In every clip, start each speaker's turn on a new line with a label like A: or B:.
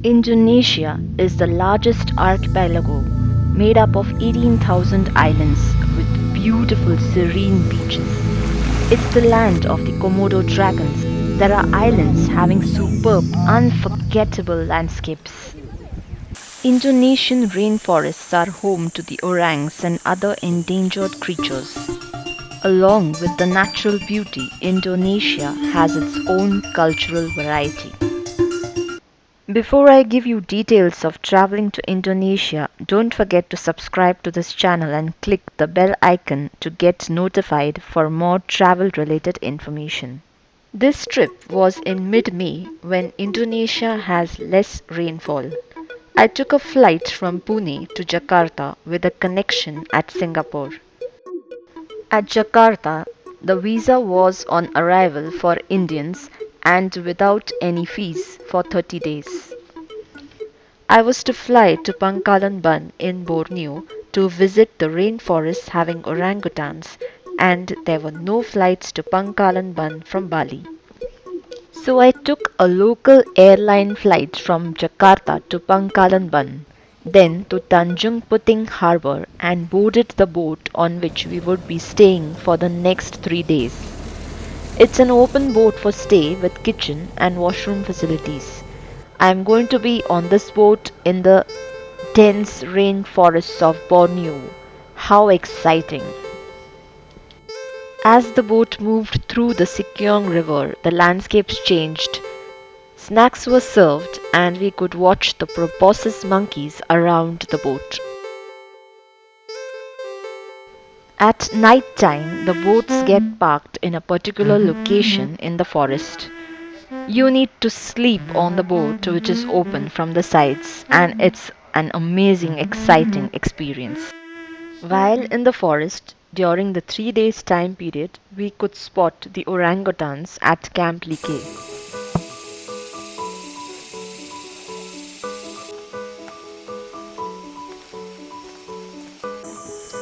A: Indonesia is the largest archipelago made up of 18,000 islands with beautiful serene beaches. It's the land of the Komodo dragons. There are islands having superb, unforgettable landscapes. Indonesian rainforests are home to the orangs and other endangered creatures. Along with the natural beauty, Indonesia has its own cultural variety. Before I give you details of traveling to Indonesia, don't forget to subscribe to this channel and click the bell icon to get notified for more travel related information. This trip was in mid-May when Indonesia has less rainfall. I took a flight from Pune to Jakarta with a connection at Singapore. At Jakarta, the visa was on arrival for Indians and without any fees for 30 days. I was to fly to Pangkalan Ban in Borneo to visit the rainforests having orangutans, and there were no flights to Pangkalan Ban from Bali. So I took a local airline flight from Jakarta to Pangkalan Ban, then to Tanjung Puting Harbour and boarded the boat on which we would be staying for the next 3 days. It's an open boat for stay with kitchen and washroom facilities. I am going to be on this boat in the dense rainforests of Borneo. How exciting! As the boat moved through the Sikyong River, the landscapes changed. Snacks were served, and we could watch the proboscis monkeys around the boat. At night time, the boats get parked in a particular location in the forest. You need to sleep on the boat, which is open from the sides, and it's an amazing, exciting experience. While in the forest, during the 3 days time period, we could spot the orangutans at Camp Like.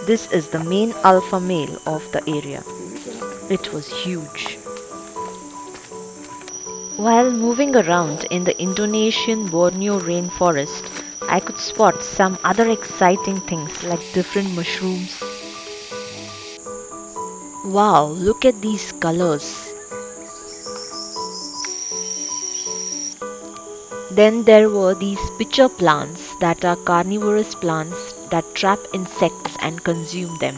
A: This is the main alpha male of the area. It was huge. While moving around in the Indonesian Borneo rainforest, I could spot some other exciting things like different mushrooms. Wow, look at these colors. Then there were these pitcher plants that are carnivorous plants that trap insects and consume them.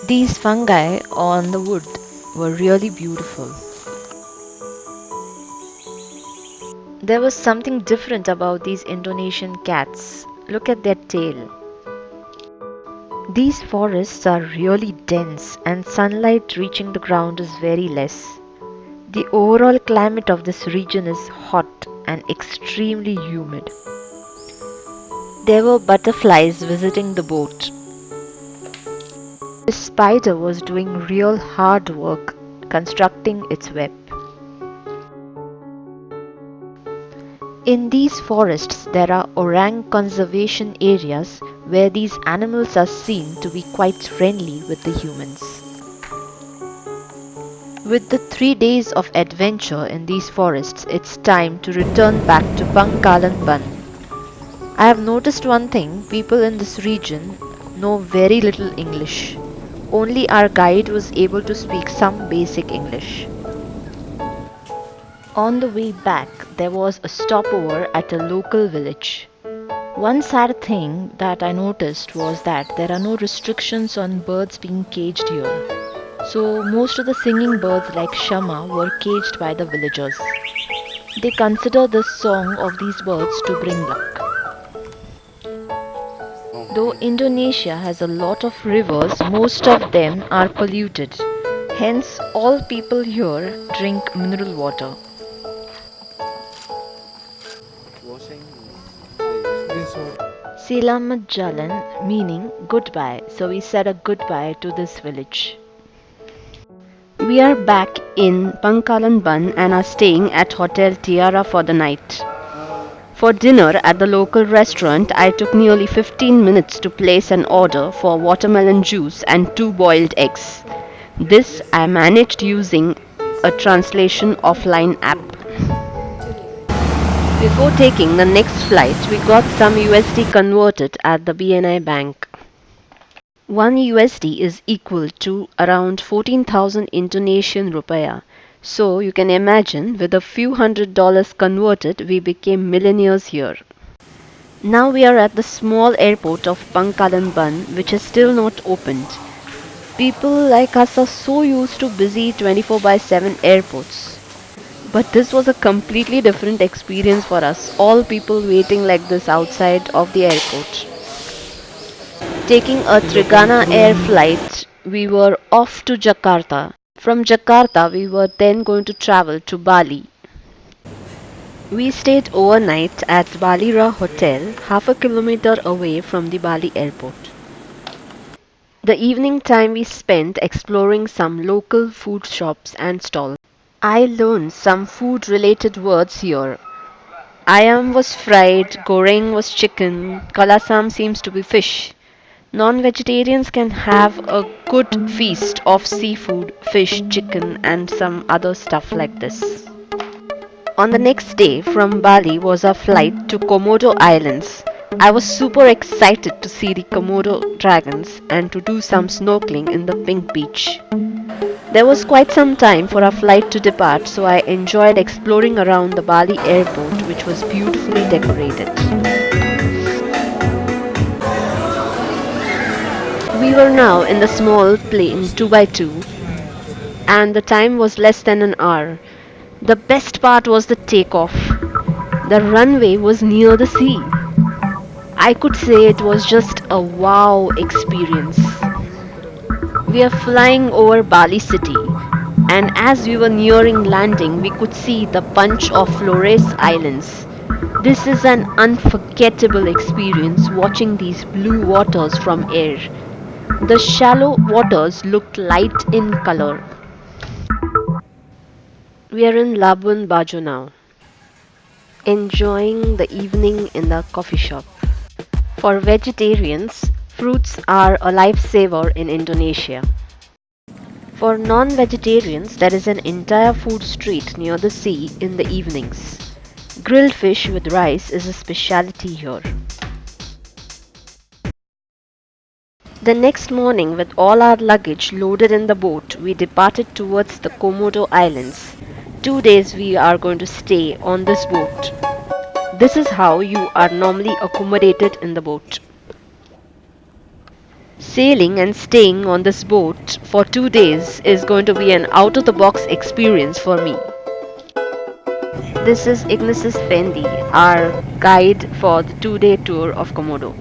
A: These fungi on the wood were really beautiful. There was something different about these Indonesian cats. Look at their tail. These forests are really dense and sunlight reaching the ground is very less. The overall climate of this region is hot and extremely humid. There were butterflies visiting the boat. The spider was doing real hard work constructing its web. In these forests, there are orang conservation areas where these animals are seen to be quite friendly with the humans. With the 3 days of adventure in these forests, it's time to return back to Pangkalan Ban. I have noticed one thing, people in this region know very little English. Only our guide was able to speak some basic English. On the way back, there was a stopover at a local village. One sad thing that I noticed was that there are no restrictions on birds being caged here. So, most of the singing birds like Shama were caged by the villagers. They consider the song of these birds to bring luck. Though Indonesia has a lot of rivers, most of them are polluted. Hence, all people here drink mineral water. Selamat Jalan meaning goodbye, so we said a goodbye to this village. We are back in Pangkalan Ban and are staying at Hotel Tiara for the night. For dinner at the local restaurant, I took nearly 15 minutes to place an order for watermelon juice and 2 boiled eggs. This I managed using a translation offline app.
B: Before taking the next flight, we got some USD converted at the BNI Bank. 1 USD is equal to around 14,000 Indonesian rupiah. So you can imagine, with a few $100s converted, we became millionaires here. Now we are at the small airport of Pangkalan Ban, which is still not opened. People like us are so used to busy 24/7 airports. But this was a completely different experience for us, all people waiting like this outside of the airport. Taking a Trigana Air flight, we were off to Jakarta. From Jakarta, we were then going to travel to Bali. We stayed overnight at Balira Hotel, half a kilometer away from the Bali airport. The evening time we spent exploring some local food shops and stalls. I learned some food related words here. Ayam was fried, goreng was chicken, kalasam seems to be fish. Non-vegetarians can have a good feast of seafood, fish, chicken and some other stuff like this. On the next day from Bali was our flight to Komodo Islands. I was super excited to see the Komodo dragons and to do some snorkeling in the pink beach. There was quite some time for our flight to depart, so I enjoyed exploring around the Bali airport, which was beautifully decorated. We were now in the small plane 2x2 and the time was less than an hour. The best part was the takeoff. The runway was near the sea. I could say it was just a wow experience. We are flying over Bali city, and as we were nearing landing, we could see the bunch of Flores Islands. This is an unforgettable experience watching these blue waters from air. The shallow waters looked light in color. We are in Labuan Bajo now, enjoying the evening in the coffee shop. For vegetarians, fruits are a lifesaver in Indonesia. For non-vegetarians, there is an entire food street near the sea in the evenings. Grilled fish with rice is a specialty here. The next morning, with all our luggage loaded in the boat, we departed towards the Komodo Islands. 2 days we are going to stay on this boat. This is how you are normally accommodated in the boat. Sailing and staying on this boat for 2 days is going to be an out-of-the-box experience for me. This is Ignatius Fendi, our guide for the 2-day tour of Komodo.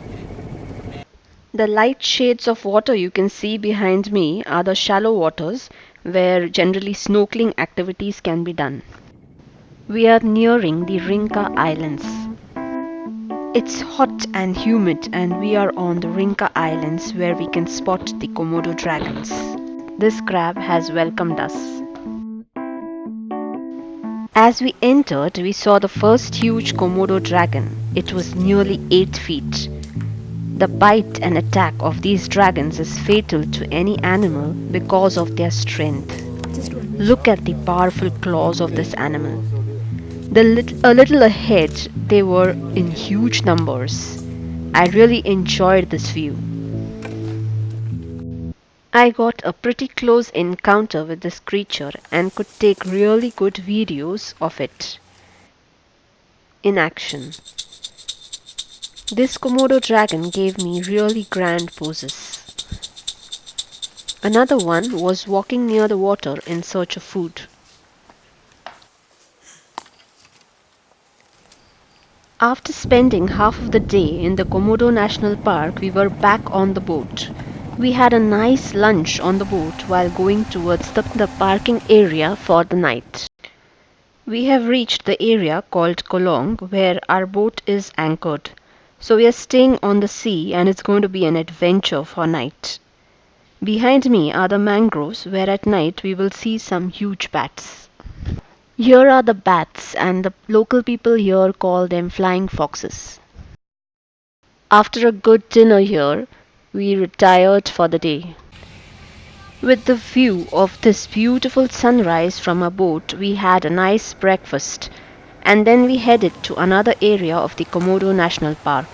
B: The light shades of water you can see behind me are the shallow waters where generally snorkeling activities can be done. We are nearing the Rinca Islands. It's hot and humid and we are on the Rinca Islands where we can spot the Komodo dragons. This crab has welcomed us. As we entered, we saw the first huge Komodo dragon. It was nearly 8 feet. The bite and attack of these dragons is fatal to any animal because of their strength. Look at the powerful claws of this animal. A little ahead, they were in huge numbers. I really enjoyed this view. I got a pretty close encounter with this creature and could take really good videos of it in action. This Komodo dragon gave me really grand poses. Another one was walking near the water in search of food. After spending half of the day in the Komodo National Park, we were back on the boat. We had a nice lunch on the boat while going towards the parking area for the night. We have reached the area called Kolong where our boat is anchored. So we are staying on the sea and it's going to be an adventure for night. Behind me are the mangroves where at night we will see some huge bats. Here are the bats and the local people here call them flying foxes. After a good dinner here, we retired for the day. With the view of this beautiful sunrise from our boat, we had a nice breakfast. and then we headed to another area of the Komodo National Park.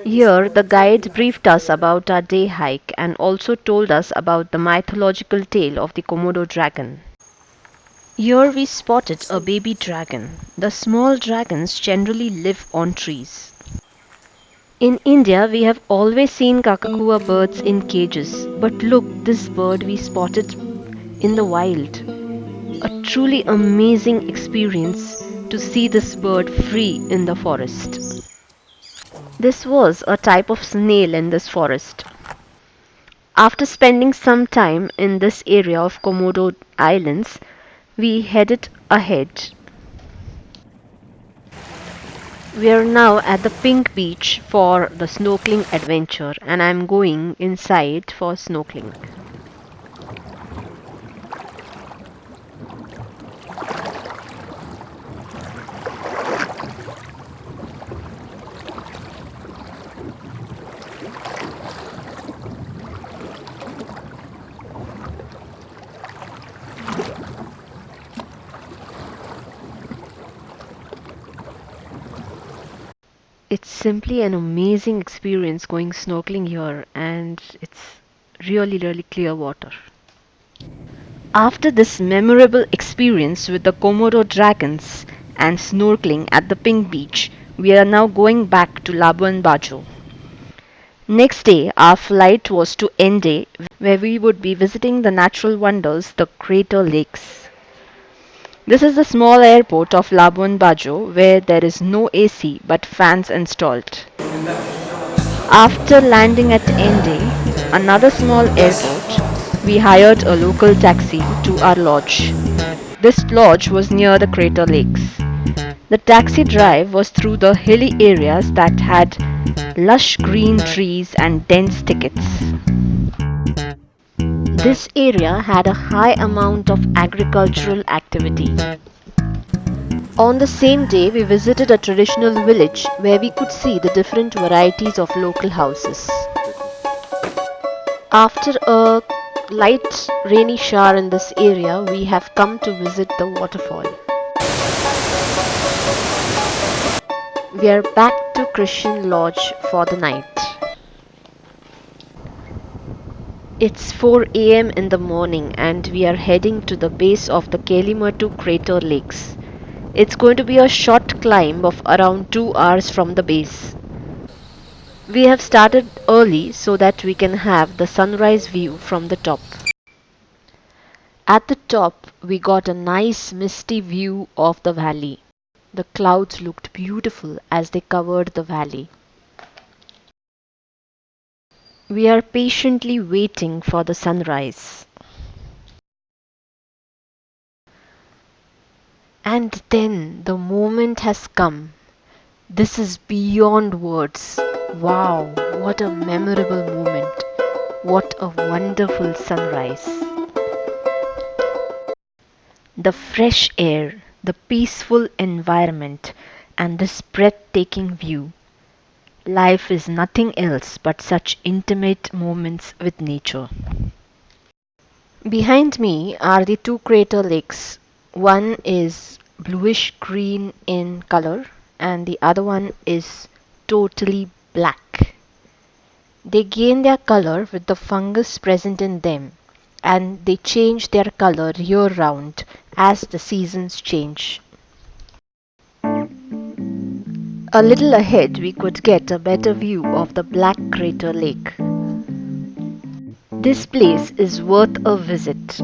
B: Here, the guide briefed us about our day hike and also told us about the mythological tale of the Komodo dragon. Here we spotted a baby dragon. The small dragons generally live on trees. In India, we have always seen kakakua birds in cages, but look, this bird we spotted in the wild. A truly amazing experience to see this bird free in the forest. This was a type of snail in this forest. After spending some time in this area of Komodo Islands, we headed ahead. We are now at the Pink Beach for the snorkeling adventure, and I'm going inside for snorkeling. It's simply an amazing experience going snorkeling here, and it's really clear water. After this memorable experience with the Komodo dragons and snorkeling at the Pink Beach, we are now going back to Labuan Bajo. Next day, our flight was to Ende, where we would be visiting the natural wonders, the Crater Lakes. This is the small airport of Labuan Bajo, where there is no AC but fans installed. After landing at Ende, another small airport, we hired a local taxi to our lodge. This lodge was near the Crater Lakes. The taxi drive was through the hilly areas that had lush green trees and dense thickets. This area had a high amount of agricultural activity. On the same day, we visited a traditional village where we could see the different varieties of local houses. After a light rainy shower in this area, we have come to visit the waterfall. We are back to Christian Lodge for the night. It's 4 a.m. in the morning and we are heading to the base of the Kelimatu Crater Lakes. It's going to be a short climb of around 2 hours from the base. We have started early so that we can have the sunrise view from the top. At the top, we got a nice misty view of the valley. The clouds looked beautiful as they covered the valley. We are patiently waiting for the sunrise. And then the moment has come. This is beyond words. Wow, what a memorable moment. What a wonderful sunrise. The fresh air, the peaceful environment, and this breathtaking view. Life is nothing else but such intimate moments with nature. Behind me are the two crater lakes. One is bluish green in color and the other one is totally black. They gain their color with the fungus present in them and they change their color year round as the seasons change. A little ahead we could get a better view of the Black Crater Lake. This place is worth a visit.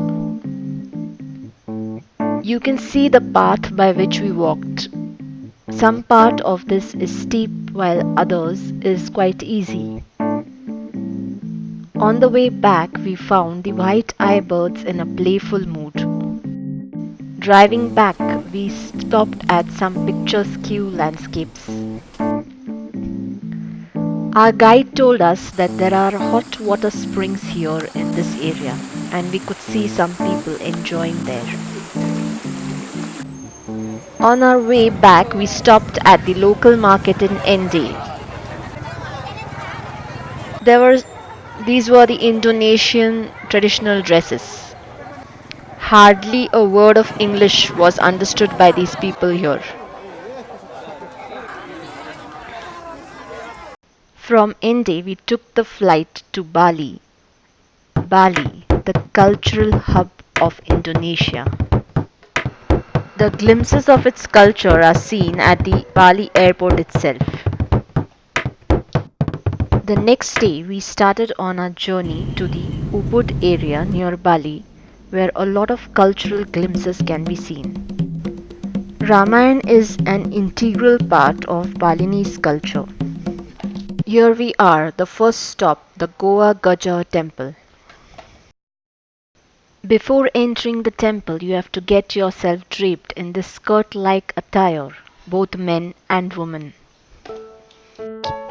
B: You can see the path by which we walked. Some part of this is steep while others is quite easy. On the way back we found the white-eye birds in a playful mood. Driving back we stopped at some picturesque landscapes. Our guide told us that there are hot water springs here in this area and we could see some people enjoying there. On our way back we stopped at the local market in Ende. These were the Indonesian traditional dresses.
A: Hardly a word of English was understood by these people here. From India, we took the flight to Bali. Bali, the cultural hub of Indonesia. The glimpses of its culture are seen at the Bali airport itself. The next day, we started on our journey to the Ubud area near Bali, where a lot of cultural glimpses can be seen. Ramayana is an integral part of Balinese culture. Here we are, the first stop, the Goa Gaja temple. Before entering the temple, you have to get yourself draped in this skirt-like attire, both men and women.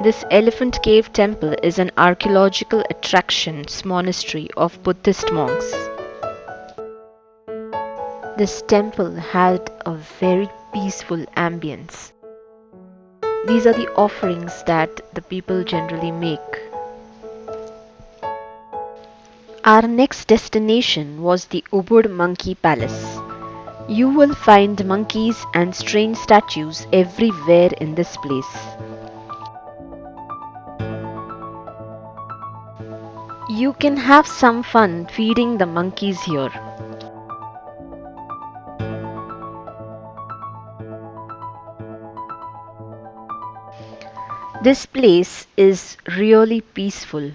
A: This Elephant Cave temple is an archaeological attractions monastery of Buddhist monks. This temple had a very peaceful ambience. These are the offerings that the people generally make. Our next destination was the Ubud Monkey Palace. You will find monkeys and strange statues everywhere in this place. You can have some fun feeding the monkeys here. This place is really peaceful.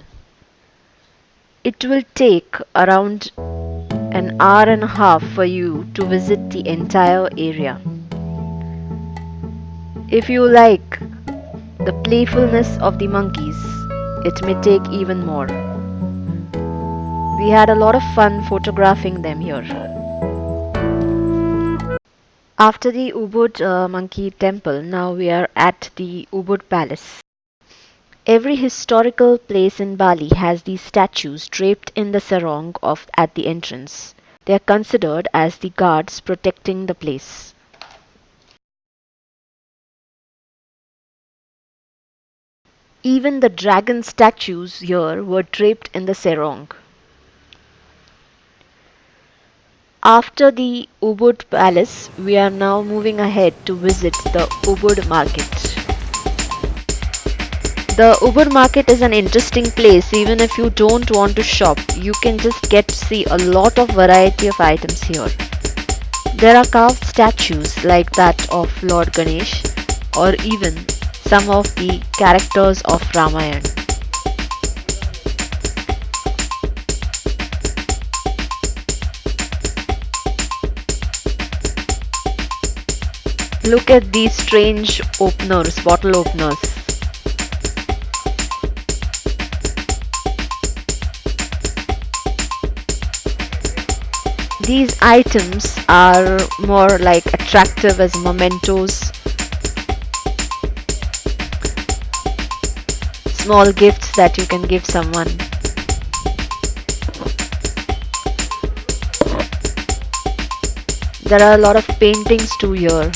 A: It will take around an hour and a half for you to visit the entire area. If you like the playfulness of the monkeys, it may take even more. We had a lot of fun photographing them here. After the Ubud Monkey Temple, now we are at the Ubud Palace. Every historical place in Bali has these statues draped in the sarong at the entrance. They are considered as the guards protecting the place. Even the dragon statues here were draped in the sarong. After the Ubud Palace, we are now moving ahead to visit the Ubud Market. The Ubud Market is an interesting place. Even if you don't want to shop, you can just get to see a lot of variety of items here. There are carved statues like that of Lord Ganesh or even some of the characters of Ramayana. Look at these strange openers, bottle openers. These items are more like attractive as mementos, small gifts that you can give someone. There are a lot of paintings too here.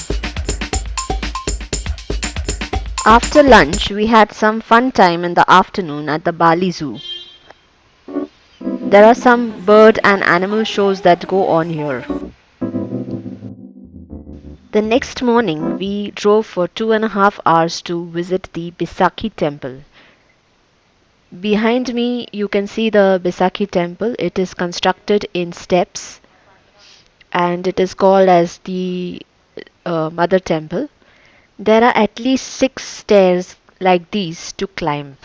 A: After lunch, we had some fun time in the afternoon at the Bali Zoo. There are some bird and animal shows that go on here. The next morning, we drove for 2.5 hours to visit the Bisakhi temple. Behind me, you can see the Bisakhi temple. It is constructed in steps and it is called as the Mother Temple. There are at least 6 stairs like these to climb.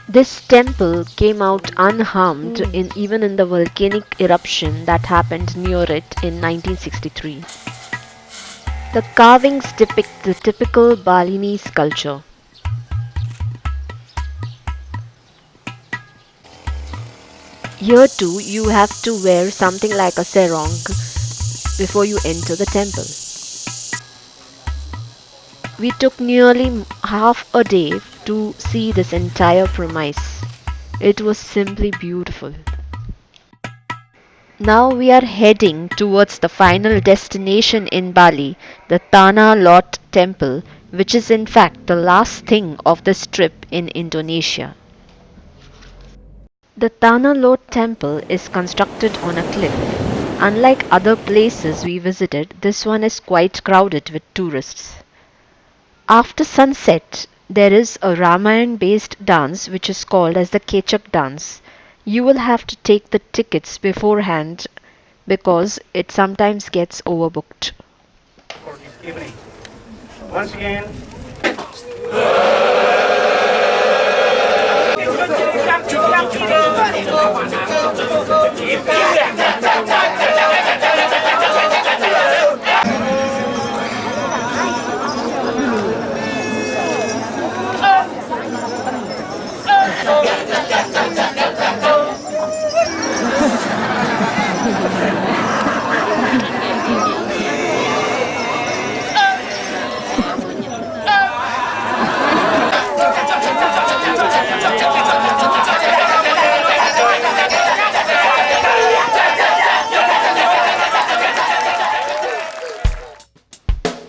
A: This temple came out unharmed even in the volcanic eruption that happened near it in 1963. The carvings depict the typical Balinese culture. Here too, you have to wear something like a sarong before you enter the temple. We took nearly half a day to see this entire premise. It was simply beautiful. Now we are heading towards the final destination in Bali, the Tanah Lot Temple, which is in fact the last thing of this trip in Indonesia.
B: The Tanah Lot temple is constructed on a cliff. Unlike other places we visited, this one is quite crowded with tourists. After sunset, there is a Ramayan based dance which is called as the Kechak dance. You will have to take the tickets beforehand because it sometimes gets overbooked.
C: For this evening. Once again,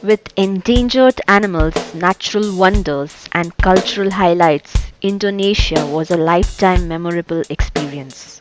B: With endangered animals, natural wonders, and cultural highlights, Indonesia was a lifetime memorable experience.